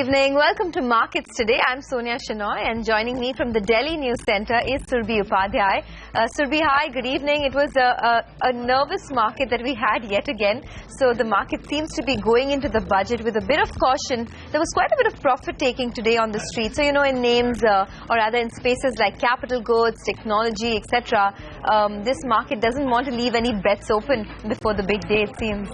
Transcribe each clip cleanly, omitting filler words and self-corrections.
evening. Welcome to Markets Today. I'm Sonia Shenoy, and joining me from the Delhi News Center is Surbhi Upadhyay. Surbhi, hi, good evening. It was a nervous market that we had yet again. So the market seems to be going into the budget with a bit of caution. There was quite a bit of profit taking today on the street. So, in names or rather in spaces like capital goods, technology, etc., this market doesn't want to leave any bets open before the big day, it seems.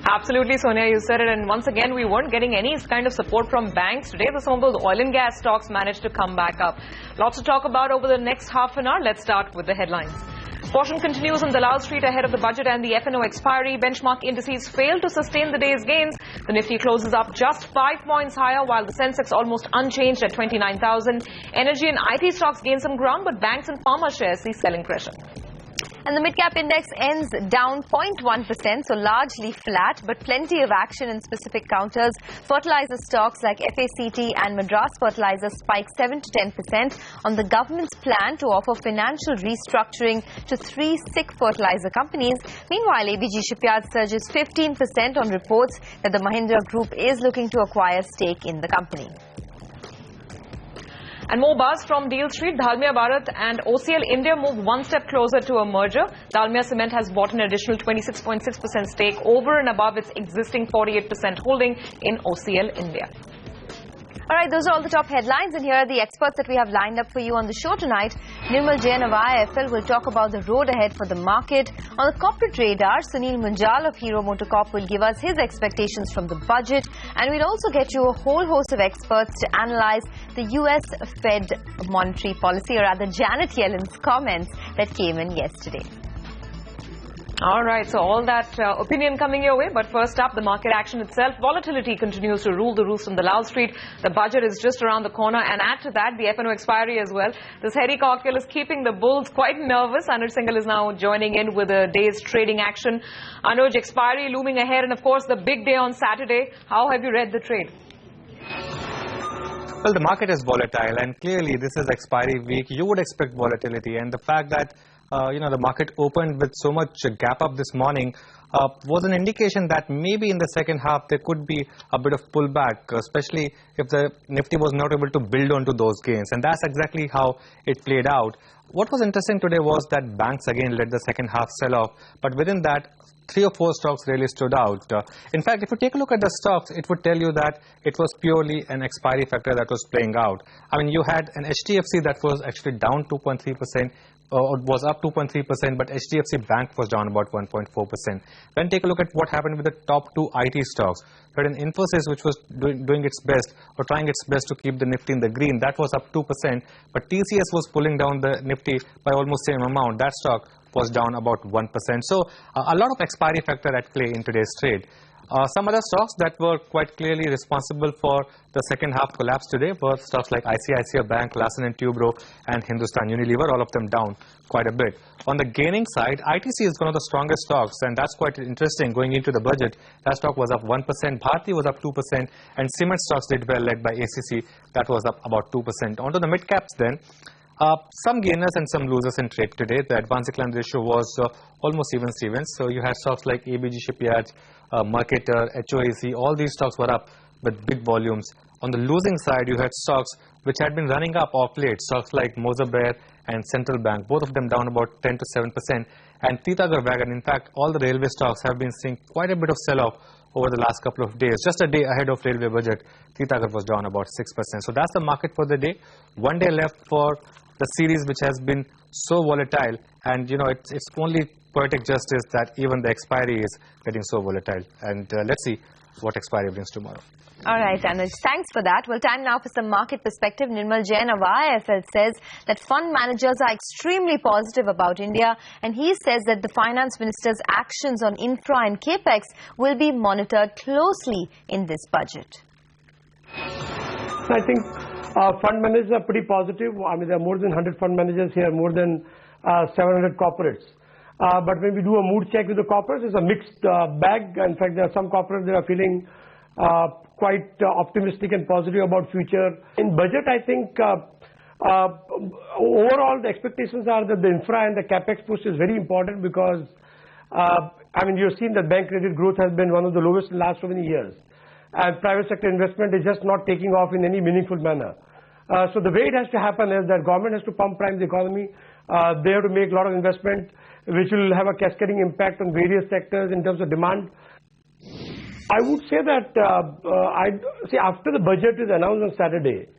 Absolutely, Sonia, you said it. And once again, we weren't getting any kind of support from banks today. So some of those oil and gas stocks managed to come back up. Lots to talk about over the next half an hour. Let's start with the headlines. Caution continues on Dalal Street ahead of the budget and the F&O expiry. Benchmark indices failed to sustain the day's gains. The Nifty closes up just 5 points higher, while the Sensex almost unchanged at 29,000. Energy and IT stocks gain some ground, but banks and pharma shares see selling pressure. And the mid-cap index ends down 0.1%, so largely flat, but plenty of action in specific counters. Fertilizer stocks like FACT and Madras Fertilizer spike 7 to 10% on the government's plan to offer financial restructuring to 3 sick fertilizer companies. Meanwhile, ABG Shipyard surges 15% on reports that the Mahindra Group is looking to acquire stake in the company. And more buzz from Deal Street. Dalmia Bharat and OCL India move one step closer to a merger. Dalmia Cement has bought an additional 26.6% stake over and above its existing 48% holding in OCL India. All right, those are all the top headlines, and here are the experts that we have lined up for you on the show tonight. Nirmal Jain of IIFL will talk about the road ahead for the market. On the corporate radar, Sunil Munjal of Hero MotoCorp will give us his expectations from the budget, and we'll also get you a whole host of experts to analyze the US Fed monetary policy, or rather Janet Yellen's comments that came in yesterday. All right, so all that opinion coming your way. But first up, the market action itself. Volatility continues to rule the roost on Dalal Street. The budget is just around the corner, and add to that the F&O expiry as well. This heady cocktail is keeping the bulls quite nervous. Anuj Singhal is now joining in with a day's trading action. Anuj, expiry looming ahead, and of course the big day on Saturday. How have you read the trade? Well, the market is volatile, and clearly this is expiry week. You would expect volatility, and the fact that the market opened with so much gap up this morning was an indication that maybe in the second half there could be a bit of pullback, especially if the Nifty was not able to build onto those gains. And that's exactly how it played out. What was interesting today was that banks again led the second half sell-off, but within that, 3 or 4 stocks really stood out. In fact, if you take a look at the stocks, it would tell you that it was purely an expiry factor that was playing out. I mean, you had an HDFC that was actually down 2.3%. Was up 2.3%, but HDFC Bank was down about 1.4%. Then take a look at what happened with the top 2 IT stocks. We had an Infosys which was doing its best, or trying its best to keep the Nifty in the green. That was up 2%, but TCS was pulling down the Nifty by almost the same amount. That stock was down about 1%. So a lot of expiry factor at play in today's trade. Some other stocks that were quite clearly responsible for the second half collapse today were stocks like ICICI Bank, Larsen & Toubro, and Hindustan Unilever, all of them down quite a bit. On the gaining side, ITC is one of the strongest stocks, and that's quite interesting going into the budget. That stock was up 1%, Bharti was up 2%, and cement stocks did well, led by ACC. That was up about 2%. Onto the mid-caps then. Some gainers and some losers in trade today. The advance decline ratio was almost even Stevens. So you had stocks like ABG Shipyard, Mercator, HOAC. All these stocks were up with big volumes. On the losing side, you had stocks which had been running up off late. Stocks like Moser Bear and Central Bank, both of them down about 10 to 7%. And Titagar Wagon, in fact, all the railway stocks have been seeing quite a bit of sell-off over the last couple of days. Just a day ahead of railway budget, Titagar was down about 6%. So that's the market for the day. One day left for the series which has been so volatile, and it's only poetic justice that even the expiry is getting so volatile. And let's see what expiry brings tomorrow. All right, Anuj, thanks for that. Well, time now for some market perspective. Nirmal Jain of IIFL says that fund managers are extremely positive about India, and he says that the finance minister's actions on infra and capex will be monitored closely in this budget. I think fund managers are pretty positive. I mean, there are more than 100 fund managers here, more than 700 corporates. But when we do a mood check with the corporates, it's a mixed bag. In fact, there are some corporates that are feeling quite optimistic and positive about future. In budget, I think overall the expectations are that the infra and the capex push is very important because I mean, you've seen that bank credit growth has been one of the lowest in the last so many years. and private sector investment is just not taking off in any meaningful manner. So the way it has to happen is that government has to pump prime the economy. They have to make a lot of investment, which will have a cascading impact on various sectors in terms of demand. I would say that after the budget is announced on Saturday,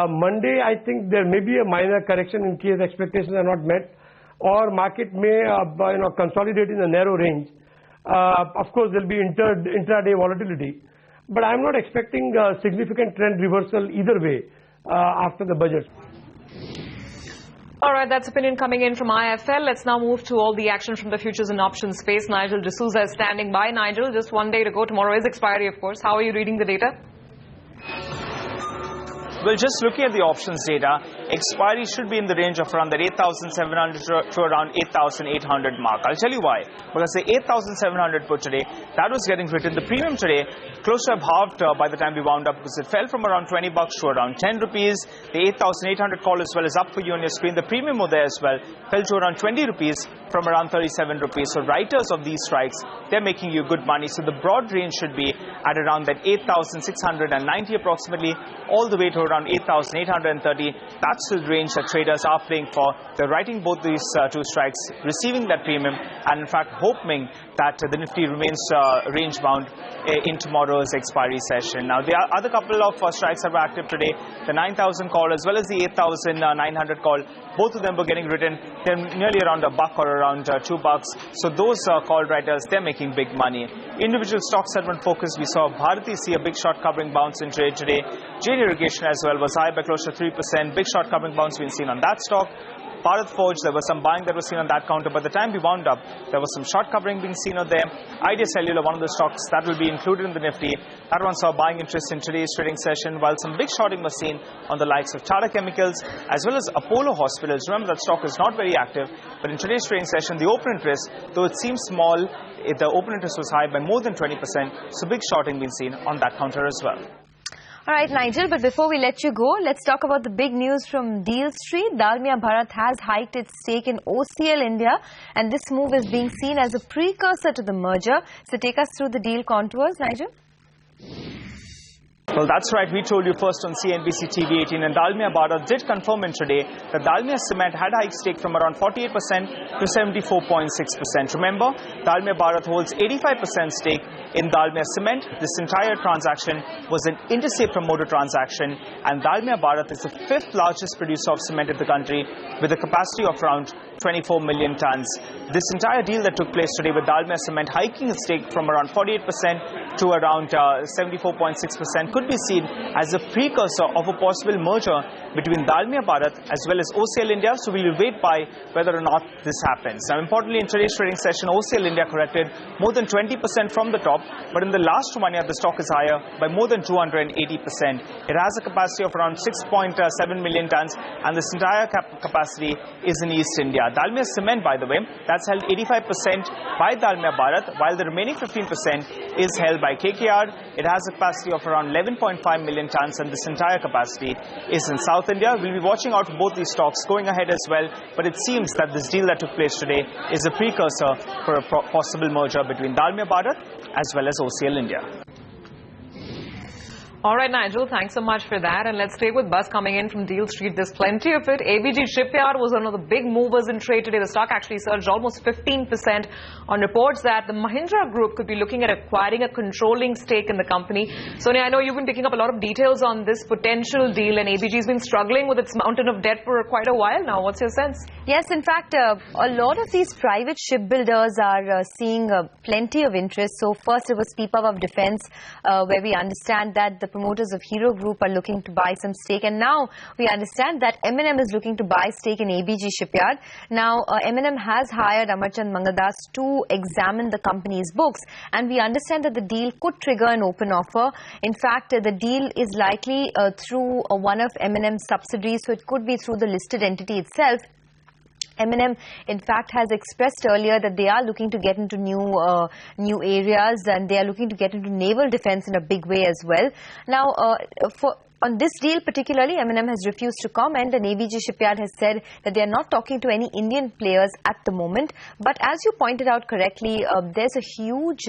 Monday I think there may be a minor correction in case expectations are not met, or market may consolidate in a narrow range. Of course, there will be intraday volatility, but I am not expecting a significant trend reversal either way after the budget. All right, that's opinion coming in from IFL. Let's now move to all the action from the futures and options space. Nigel D'Souza is standing by. Nigel, just one day to go. Tomorrow is expiry, of course. How are you reading the data? Well, just looking at the options data, expiry should be in the range of around that 8,700 to around 8,800 mark. I'll tell you why. Because the 8,700 put today, that was getting written. The premium today close to have halved by the time we wound up, because it fell from around 20 bucks to around 10 rupees. The 8,800 call as well is up for you on your screen. The premium over there as well fell to around 20 rupees from around 37 rupees. So writers of these strikes, they're making you good money. So the broad range should be at around that 8,690 approximately, all the way to around 8,830. That's the range that traders are playing for. They're writing both these two strikes, receiving that premium, and in fact hoping that the Nifty remains range bound in tomorrow's expiry session. Now, the other couple of strikes that were active today, the 9,000 call as well as the 8,900 call, both of them were getting written. They're nearly around $1 or around $2. So those call writers, they're making big money. Individual stock segment focus, we saw Bharati see a big short covering bounce in trade today. Jane Irrigation as well was high by close to 3%. Big short covering bounce being seen on that stock. Bharat Forge, there was some buying that was seen on that counter. By the time we wound up, there was some short covering being seen out there. Idea Cellular, one of the stocks that will be included in the Nifty, that one saw buying interest in today's trading session, while some big shorting was seen on the likes of Tata Chemicals as well as Apollo Hospitals. Remember, that stock is not very active, but in today's trading session, the open interest, though it seems small, the open interest was high by more than 20%. So big shorting being seen on that counter as well. All right, Nigel, but before we let you go, let's talk about the big news from Deal Street. Dalmia Bharat has hiked its stake in OCL India, and this move is being seen as a precursor to the merger. So take us through the deal contours, Nigel. Well, that's right. We told you first on CNBC TV 18, and Dalmia Bharat did confirm in today that Dalmia Cement had hiked stake from around 48% to 74.6%. Remember, Dalmia Bharat holds 85% stake in Dalmia Cement. This entire transaction was an interstate promoter transaction, and Dalmia Bharat is the 5th largest producer of cement in the country with a capacity of around 24 million tons. This entire deal that took place today with Dalmia Cement hiking its stake from around 48% to around 74.6% could be seen as a precursor of a possible merger between Dalmia Bharat as well as OCL India. So we will wait by whether or not this happens. Now, importantly, in today's trading session, OCL India corrected more than 20% from the top, but in the last 1 year, the stock is higher by more than 280%. It has a capacity of around 6.7 million tons, and this entire capacity is in East India. Dalmia Cement, by the way, that's held 85% by Dalmia Bharat, while the remaining 15% is held by KKR. It has a capacity of around 11.5 million tons, and this entire capacity is in South India. We'll be watching out for both these stocks going ahead as well, but it seems that this deal that took place today is a precursor for a possible merger between Dalmia Bharat as well as OCL India. All right, Nigel, thanks so much for that. And let's stay with buzz coming in from Deal Street. There's plenty of it. ABG Shipyard was one of the big movers in trade today. The stock actually surged almost 15% on reports that the Mahindra Group could be looking at acquiring a controlling stake in the company. Sonia, I know you've been picking up a lot of details on this potential deal, and ABG's been struggling with its mountain of debt for quite a while now. What's your sense? Yes, in fact, a lot of these private shipbuilders are seeing plenty of interest. So first it was Pipavav Defence, where we understand that the promoters of Hero Group are looking to buy some stake, and now we understand that M&M is looking to buy stake in ABG Shipyard. Now M&M has hired Amarchand Mangadas to examine the company's books, and we understand that the deal could trigger an open offer. In fact, the deal is likely through one of M&M's subsidiaries, so it could be through the listed entity itself. M&M, in fact, has expressed earlier that they are looking to get into new areas, and they are looking to get into naval defense in a big way as well. Now, On this deal particularly, M&M has refused to comment, and ABG Shipyard has said that they are not talking to any Indian players at the moment. But as you pointed out correctly, there's a huge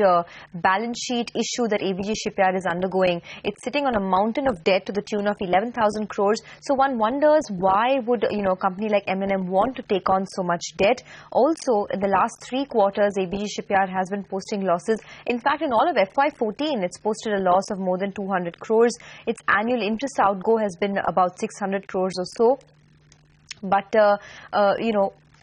balance sheet issue that ABG Shipyard is undergoing. It's sitting on a mountain of debt to the tune of 11,000 crores. So one wonders, why would a company like M&M want to take on so much debt? Also, in the last 3 quarters, ABG Shipyard has been posting losses. In fact, in all of FY14, it's posted a loss of more than 200 crores. Its annual interest outgo has been about 600 crores or so. But,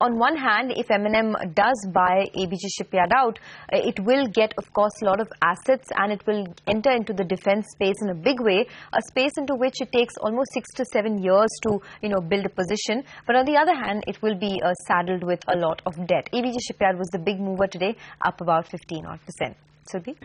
on one hand, if M&M does buy ABG Shipyard out, it will get, of course, a lot of assets, and it will enter into the defense space in a big way, a space into which it takes almost 6 to 7 years to, build a position. But on the other hand, it will be saddled with a lot of debt. ABG Shipyard was the big mover today, up about 15%. Surbhi?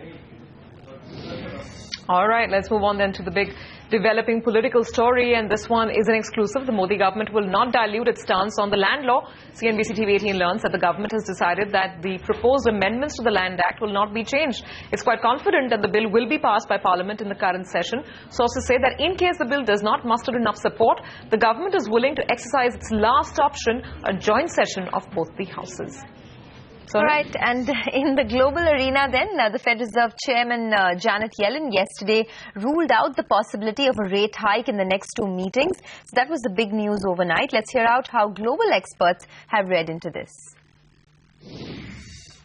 All right, let's move on then to the big developing political story, and this one is an exclusive. The Modi government will not dilute its stance on the land law. CNBC TV 18 learns that the government has decided that the proposed amendments to the Land Act will not be changed. It's quite confident that the bill will be passed by Parliament in the current session. Sources say that in case the bill does not muster enough support, the government is willing to exercise its last option, a joint session of both the houses. All right, and in the global arena then, the Fed Reserve Chairman Janet Yellen yesterday ruled out the possibility of a rate hike in the next 2 meetings. So that was the big news overnight. Let's hear out how global experts have read into this.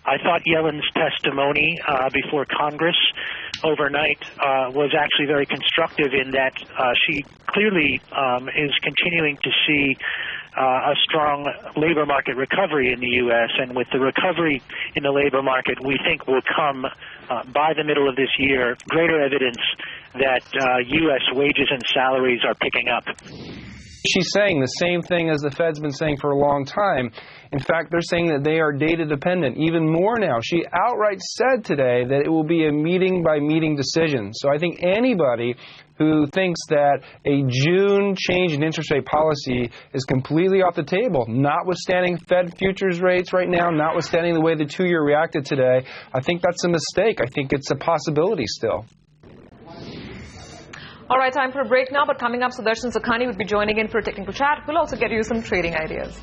I thought Yellen's testimony before Congress overnight was actually very constructive in that she clearly is continuing to see a strong labor market recovery in the U.S. And with the recovery in the labor market, we think will come by the middle of this year greater evidence that U.S. wages and salaries are picking up. She's saying the same thing as the Fed's been saying for a long time. In fact, they're saying that they are data dependent even more now. She outright said today that it will be a meeting-by-meeting decision. So I think anybody who thinks that a June change in interest rate policy is completely off the table, notwithstanding Fed futures rates right now, notwithstanding the way the 2-year reacted today, I think that's a mistake. I think it's a possibility still. All right, time for a break now, but coming up, Sudarshan Sakhani would be joining in for a technical chat. We'll also get you some trading ideas.